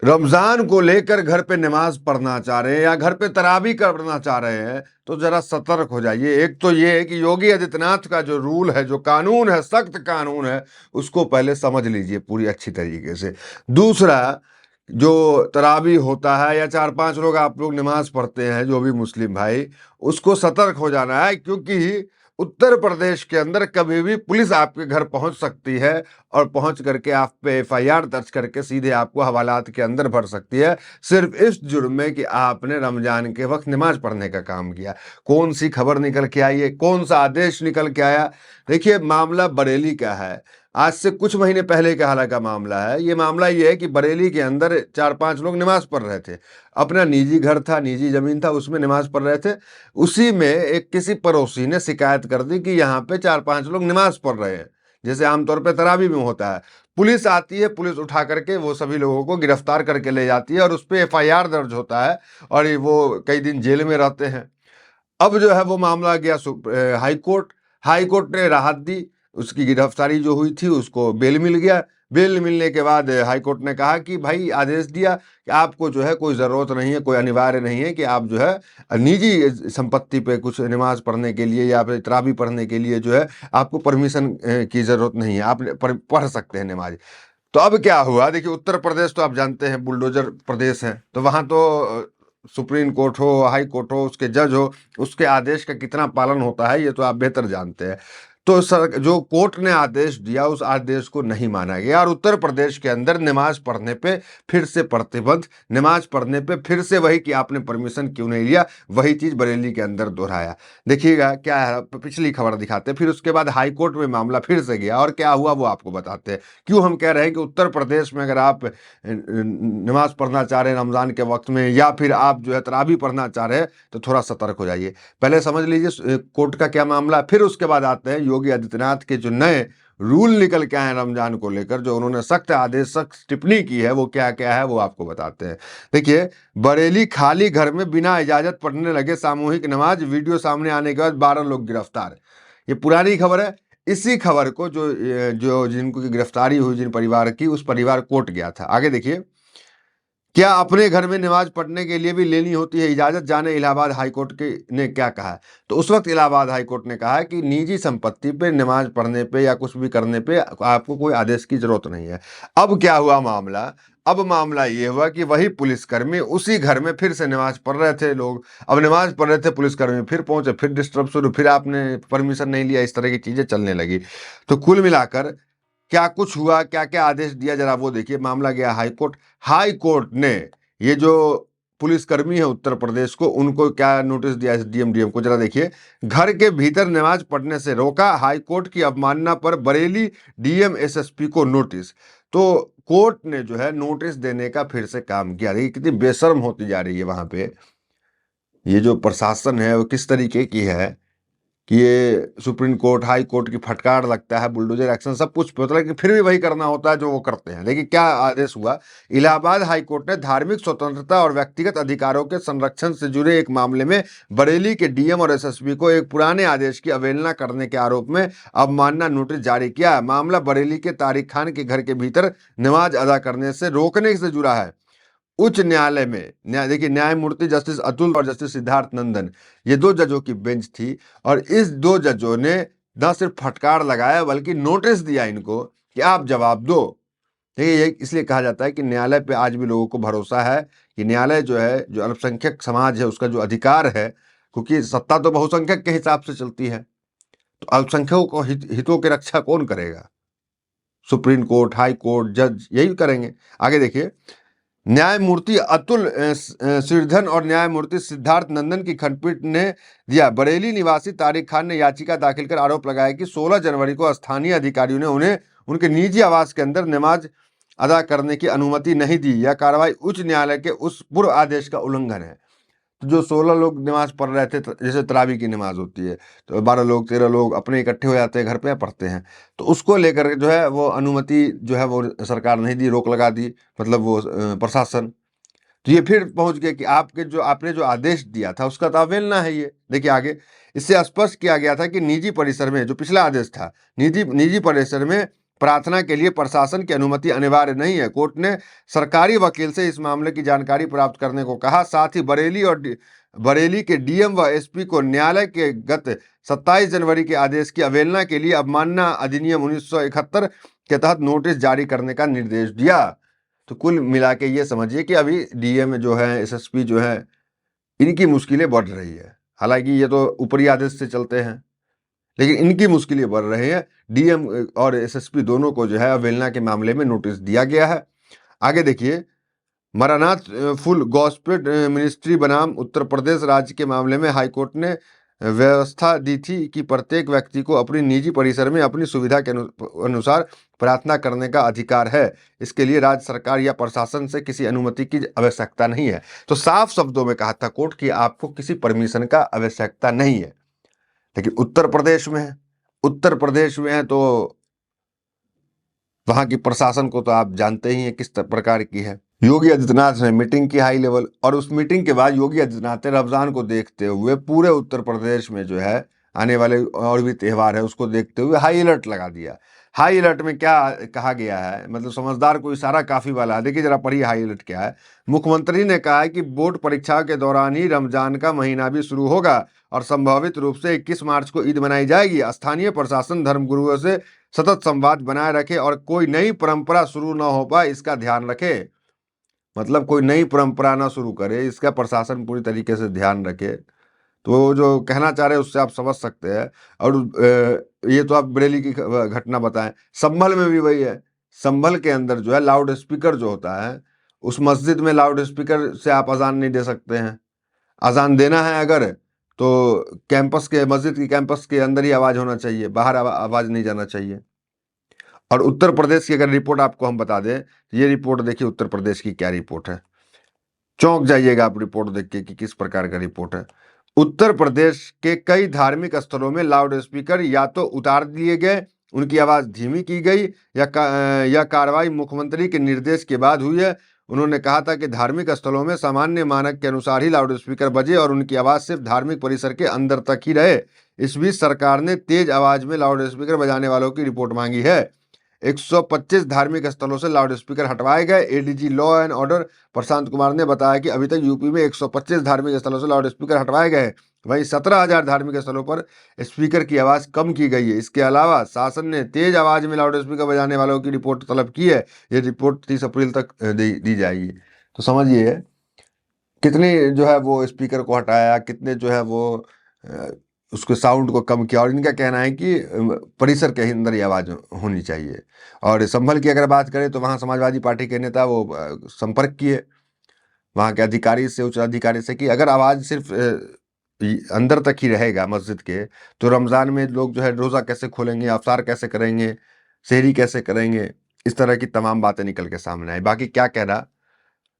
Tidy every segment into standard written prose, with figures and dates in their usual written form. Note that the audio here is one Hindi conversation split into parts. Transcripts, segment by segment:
रमजान को लेकर घर पे नमाज पढ़ना चाह रहे हैं या घर पे तरावी करना चाह रहे हैं तो जरा सतर्क हो जाइए। एक तो ये है कि योगी आदित्यनाथ का जो रूल है, जो कानून है, सख्त कानून है, उसको पहले समझ लीजिए पूरी अच्छी तरीके से। दूसरा, जो तरावी होता है या 4-5 लोग आप लोग नमाज पढ़ते हैं, जो भी मुस्लिम भाई, उसको सतर्क हो जाना है, क्योंकि उत्तर प्रदेश के अंदर कभी भी पुलिस आपके घर पहुंच सकती है और पहुंच करके आप पे एफआईआर दर्ज करके सीधे आपको हवालात के अंदर भर सकती है, सिर्फ इस जुर्म में कि आपने रमजान के वक्त नमाज पढ़ने का काम किया। कौन सी खबर निकल के आई है, कौन सा आदेश निकल के आया? देखिए, मामला बरेली का है। आज से कुछ महीने पहले का हालांकि मामला है। ये मामला ये है कि बरेली के अंदर 4-5 लोग नमाज पढ़ रहे थे। अपना निजी घर था, निजी जमीन था, उसमें नमाज पढ़ रहे थे। उसी में एक किसी पड़ोसी ने शिकायत कर दी कि यहाँ पे 4-5 लोग नमाज पढ़ रहे हैं, जैसे आमतौर पे तरावी में होता है। पुलिस आती है, पुलिस उठा करके वो सभी लोगों को गिरफ्तार करके ले जाती है और उस पर एफआईआर दर्ज होता है और वो कई दिन जेल में रहते हैं। अब जो है वो मामला गया हाई कोर्ट। हाई कोर्ट ने राहत दी, उसकी गिरफ्तारी जो हुई थी उसको बेल मिल गया। बेल मिलने के बाद हाई कोर्ट ने कहा कि भाई, आदेश दिया कि आपको जो है कोई ज़रूरत नहीं है, कोई अनिवार्य नहीं है कि आप जो है निजी संपत्ति पे कुछ नमाज पढ़ने के लिए या फिर तरावी पढ़ने के लिए जो है आपको परमिशन की ज़रूरत नहीं है, आप पढ़ सकते हैं नमाज। तो अब क्या हुआ, देखिए, उत्तर प्रदेश तो आप जानते हैं बुलडोजर प्रदेश है, तो वहाँ तो सुप्रीम कोर्ट हो, हाई कोर्ट हो, उसके जज हो, उसके आदेश का कितना पालन होता है ये तो आप बेहतर जानते हैं। तो सर, जो कोर्ट ने आदेश दिया उस आदेश को नहीं माना गया और उत्तर प्रदेश के अंदर नमाज पढ़ने पे फिर से प्रतिबंध, नमाज पढ़ने पे फिर से वही कि आपने परमिशन क्यों नहीं लिया, वही चीज बरेली के अंदर दोहराया। देखिएगा क्या है, पिछली खबर दिखाते, फिर उसके बाद हाई कोर्ट में मामला फिर से गया और क्या हुआ वो आपको बताते हैं। क्यों हम कह रहे हैं कि उत्तर प्रदेश में अगर आप नमाज पढ़ना चाह रहे हैं रमजान के वक्त में, या फिर आप जो है तरावी पढ़ना चाह रहे हैं, तो थोड़ा सतर्क हो जाइए। पहले समझ लीजिए कोर्ट का क्या मामला, फिर उसके बाद आते हैं योगी आदित्यनाथ के जो नए रूल निकल के आए हैं रमजान को लेकर, जो उन्होंने सख्त आदेश, सख्त टिप्पणी की है, वो क्या क्या है वो आपको बताते हैं। देखिए, बरेली खाली घर में बिना इजाजत पढ़ने लगे सामूहिक नमाज, वीडियो सामने आने के बाद 12 लोग गिरफ्तार। ये पुरानी खबर है। इसी खबर को जो जो जिनको की गिरफ्तारी हुई, जिन परिवार की, उस परिवार कोर्ट गया था। आगे देखिए, क्या अपने घर में नमाज पढ़ने के लिए भी लेनी होती है इजाजत? जाने इलाहाबाद हाईकोर्ट के ने क्या कहा है। तो उस वक्त इलाहाबाद हाईकोर्ट ने कहा कि निजी संपत्ति पे नमाज पढ़ने पे या कुछ भी करने पे आपको कोई आदेश की जरूरत नहीं है। अब क्या हुआ मामला, अब मामला ये हुआ कि वही पुलिसकर्मी उसी घर में फिर से नमाज पढ़ रहे थे। लोग अब नमाज पढ़ रहे थे, पुलिसकर्मी फिर पहुंचे, फिर डिस्टर्ब शुरू, फिर आपने परमिशन नहीं लिया, इस तरह की चीजें चलने लगी। तो कुल मिलाकर क्या कुछ हुआ, क्या क्या आदेश दिया, जरा वो देखिए। मामला गया हाई कोर्ट। हाई कोर्ट ने ये जो पुलिसकर्मी है उत्तर प्रदेश को, उनको क्या नोटिस दिया एसडीएम डीएम को, जरा देखिए। घर के भीतर नमाज पढ़ने से रोका, हाई कोर्ट की अवमानना पर बरेली डीएम एसएसपी को नोटिस। तो कोर्ट ने जो है नोटिस देने का फिर से काम किया। देखिए कितनी बेशर्म होती जा रही है वहां पे। ये जो प्रशासन है वो किस तरीके की है कि ये सुप्रीम कोर्ट, हाई कोर्ट की फटकार लगता है, बुलडोजर एक्शन सब कुछ पता है, कि फिर भी वही करना होता है जो वो करते हैं। लेकिन क्या आदेश हुआ, इलाहाबाद हाई कोर्ट ने धार्मिक स्वतंत्रता और व्यक्तिगत अधिकारों के संरक्षण से जुड़े एक मामले में बरेली के डीएम और एसएसपी को एक पुराने आदेश की अवहेलना करने के आरोप में अवमानना नोटिस जारी किया। मामला बरेली के तारिक खान के घर के भीतर नमाज अदा करने से रोकने से जुड़ा है। उच्च न्यायालय में देखिए, न्यायमूर्ति जस्टिस अतुल और जस्टिस सिद्धार्थ नंदन, ये 2 जजों की बेंच थी और इस 2 जजों ने न सिर्फ फटकार लगाया बल्कि नोटिस दिया इनको कि आप जवाब दो। देखिए, ये इसलिए कहा जाता है कि न्यायालय पे आज भी लोगों को भरोसा है कि न्यायालय जो है, जो अल्पसंख्यक समाज है उसका जो अधिकार है, क्योंकि सत्ता तो बहुसंख्यक के हिसाब से चलती है, तो अल्पसंख्यकों को हितों की रक्षा कौन करेगा? सुप्रीम कोर्ट, हाई कोर्ट, जज यही करेंगे। आगे देखिए, न्यायमूर्ति अतुल श्रीधरन और न्यायमूर्ति सिद्धार्थ नंदन की खंडपीठ ने दिया। बरेली निवासी तारिक खान ने याचिका दाखिल कर आरोप लगाया कि 16 जनवरी को स्थानीय अधिकारियों ने उन्हें उनके निजी आवास के अंदर नमाज अदा करने की अनुमति नहीं दी। यह कार्रवाई उच्च न्यायालय के उस पूर्व आदेश का उल्लंघन है। तो जो 16 लोग नमाज पढ़ रहे थे, जैसे तरावी की नमाज होती है, तो 12 लोग 13 लोग अपने इकट्ठे हो जाते हैं घर पे पढ़ते हैं, तो उसको लेकर जो है वो अनुमति जो है वो सरकार नहीं दी, रोक लगा दी, मतलब वो प्रशासन। तो ये फिर पहुंच गया कि आपने जो आदेश दिया था उसका तो अवहेलना है ये। देखिए आगे, इससे स्पष्ट किया गया था कि निजी परिसर में, जो पिछला आदेश था, निजी परिसर में प्रार्थना के लिए प्रशासन की अनुमति अनिवार्य नहीं है। कोर्ट ने सरकारी वकील से इस मामले की जानकारी प्राप्त करने को कहा। साथ ही बरेली के डीएम व एसपी को न्यायालय के गत 27 जनवरी के आदेश की अवहेलना के लिए अवमानना अधिनियम 1971 के तहत नोटिस जारी करने का निर्देश दिया। तो कुल मिला के ये समझिए कि अभी डीएम जो है, एसएसपी जो है, इनकी मुश्किलें बढ़ रही है। हालांकि ये तो ऊपरी आदेश से चलते हैं, लेकिन इनकी मुश्किलें बढ़ रही हैं। डीएम और एसएसपी दोनों को जो है अवहेलना के मामले में नोटिस दिया गया है। आगे देखिए, मरानाथ फुल गॉस्पेट मिनिस्ट्री बनाम उत्तर प्रदेश राज्य के मामले में हाईकोर्ट ने व्यवस्था दी थी कि प्रत्येक व्यक्ति को अपनी निजी परिसर में अपनी सुविधा के अनुसार प्रार्थना करने का अधिकार है। इसके लिए राज्य सरकार या प्रशासन से किसी अनुमति की आवश्यकता नहीं है। तो साफ शब्दों में कहा था कोर्ट कि आपको किसी परमिशन का आवश्यकता नहीं है। लेकिन उत्तर प्रदेश में है तो वहां की प्रशासन को तो आप जानते ही हैं किस प्रकार की है। योगी आदित्यनाथ ने मीटिंग की हाई लेवल, और उस मीटिंग के बाद योगी आदित्यनाथ ने रमजान को देखते हुए पूरे उत्तर प्रदेश में जो है आने वाले और भी त्यौहार है उसको देखते हुए हाई अलर्ट लगा दिया। हाई अलर्ट में क्या कहा गया है, मतलब समझदार को इशारा काफी वाला है। देखिए जरा पढ़िए हाई अलर्ट क्या है। मुख्यमंत्री ने कहा है कि बोर्ड परीक्षा के दौरान ही रमजान का महीना भी शुरू होगा और संभावित रूप से 21 मार्च को ईद मनाई जाएगी। स्थानीय प्रशासन धर्मगुरुओं से सतत संवाद बनाए रखे और कोई नई परंपरा शुरू न हो पाए इसका ध्यान रखे। मतलब कोई नई परंपरा ना शुरू करे, इसका प्रशासन पूरी तरीके से ध्यान रखे। तो जो कहना चाह रहे हैं उससे आप समझ सकते हैं। और ये तो आप बरेली की घटना बताएं, संभल में भी वही है। संभल के अंदर जो है लाउड स्पीकर जो होता है, उस मस्जिद में लाउड स्पीकर से आप अजान नहीं दे सकते हैं। अजान देना है अगर तो मस्जिद की कैंपस के अंदर ही आवाज़ होना चाहिए, बाहर आवाज़ नहीं जाना चाहिए। और उत्तर प्रदेश की अगर रिपोर्ट आपको हम बता दें, ये रिपोर्ट देखिए उत्तर प्रदेश की क्या रिपोर्ट है। चौंक जाइएगा आप रिपोर्ट देख के कि किस प्रकार का रिपोर्ट है। उत्तर प्रदेश के कई धार्मिक स्थलों में लाउड स्पीकर या तो उतार दिए गए, उनकी आवाज धीमी की गई या कार्रवाई मुख्यमंत्री के निर्देश के बाद हुई है। उन्होंने कहा था कि धार्मिक स्थलों में सामान्य मानक के अनुसार ही लाउड स्पीकर बजे और उनकी आवाज सिर्फ धार्मिक परिसर के अंदर तक ही रहे। इस बीच सरकार ने तेज आवाज में लाउड स्पीकर बजाने वालों की रिपोर्ट मांगी है। 125 धार्मिक स्थलों से लाउड स्पीकर हटवाए गए। ADG law and order Prashant Kumar ने बताया कि अभी तक यूपी में 125 धार्मिक स्थलों से लाउड स्पीकर हटवाए गए। वहीं 17,000 धार्मिक स्थलों पर स्पीकर की आवाज कम की गई है। इसके अलावा शासन ने तेज आवाज में लाउड स्पीकर बजाने वालों की रिपोर्ट तलब की है। ये रिपोर्ट 30 अप्रैल तक दी जाएगी। तो समझिए कितने जो है वो स्पीकर को हटाया, कितने जो है वो उसको साउंड को कम किया। और इनका कहना है कि परिसर के अंदर ही आवाज़ होनी चाहिए। और संभल की अगर बात करें तो वहाँ समाजवादी पार्टी के नेता वो संपर्क किए वहाँ के अधिकारी से, उच्च अधिकारी से, कि अगर आवाज़ सिर्फ अंदर तक ही रहेगा मस्जिद के तो रमज़ान में लोग जो है रोज़ा कैसे खोलेंगे, अफ्तार कैसे करेंगे, सहरी कैसे करेंगे। इस तरह की तमाम बातें निकल के सामने आई। बाकी क्या कहना,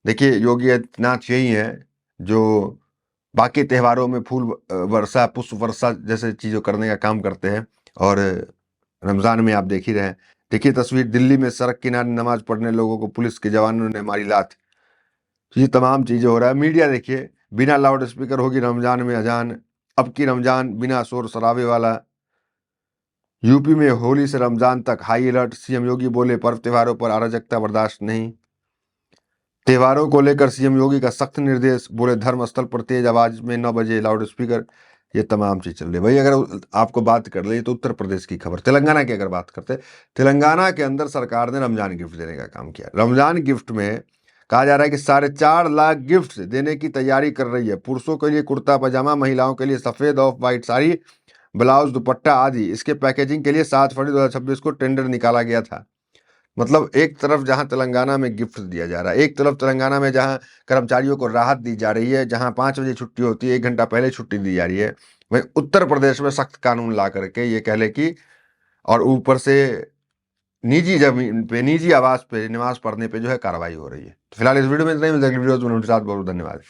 देखिए योगी आदित्यनाथ यही हैं जो बाकी त्योहारों में फूल वर्षा, पुष्प वर्षा जैसे चीज़ों करने का काम करते हैं, और रमज़ान में आप देख ही रहे हैं। देखिए तस्वीर, दिल्ली में सड़क किनारे नमाज पढ़ने लोगों को पुलिस के जवानों ने मारी लात। ये तमाम चीज़ें हो रहा है। मीडिया देखिए, बिना लाउड स्पीकर होगी रमज़ान में अजान, अब की रमज़ान बिना शोर शराबे वाला। यूपी में होली से रमज़ान तक हाई अलर्ट, सीएम योगी बोले पर्व त्योहारों पर अराजकता बर्दाश्त नहीं। त्योहारों को लेकर सीएम योगी का सख्त निर्देश, बोले धर्मस्थल पर तेज आवाज में 9 बजे लाउड स्पीकर। ये तमाम चीज चल रही है। भाई अगर आपको बात कर ले तो उत्तर प्रदेश की खबर। तेलंगाना की अगर बात करते, तेलंगाना के अंदर सरकार ने रमजान गिफ्ट देने का काम किया। रमजान गिफ्ट में कहा जा रहा है कि 4.5 लाख गिफ्ट देने की तैयारी कर रही है। पुरुषों के लिए कुर्ता पजामा, महिलाओं के लिए सफेद ऑफ वाइट साड़ी, ब्लाउज, दुपट्टा आदि। इसके पैकेजिंग के लिए 7 फरवरी 2026 को टेंडर निकाला गया था। मतलब एक तरफ जहां तेलंगाना में गिफ्ट दिया जा रहा है, एक तरफ तेलंगाना में जहां कर्मचारियों को राहत दी जा रही है, जहां 5 बजे छुट्टी होती है 1 घंटा पहले छुट्टी दी जा रही है, वहीं उत्तर प्रदेश में सख्त कानून ला करके ये कह ले कि, और ऊपर से निजी जमीन पे, निजी आवास पे नमाज पढ़ने पे जो है कार्रवाई हो रही है। तो फिलहाल इस वीडियो में इतना ही। मिलते हैं अगली वीडियो में। बहुत बहुत धन्यवाद।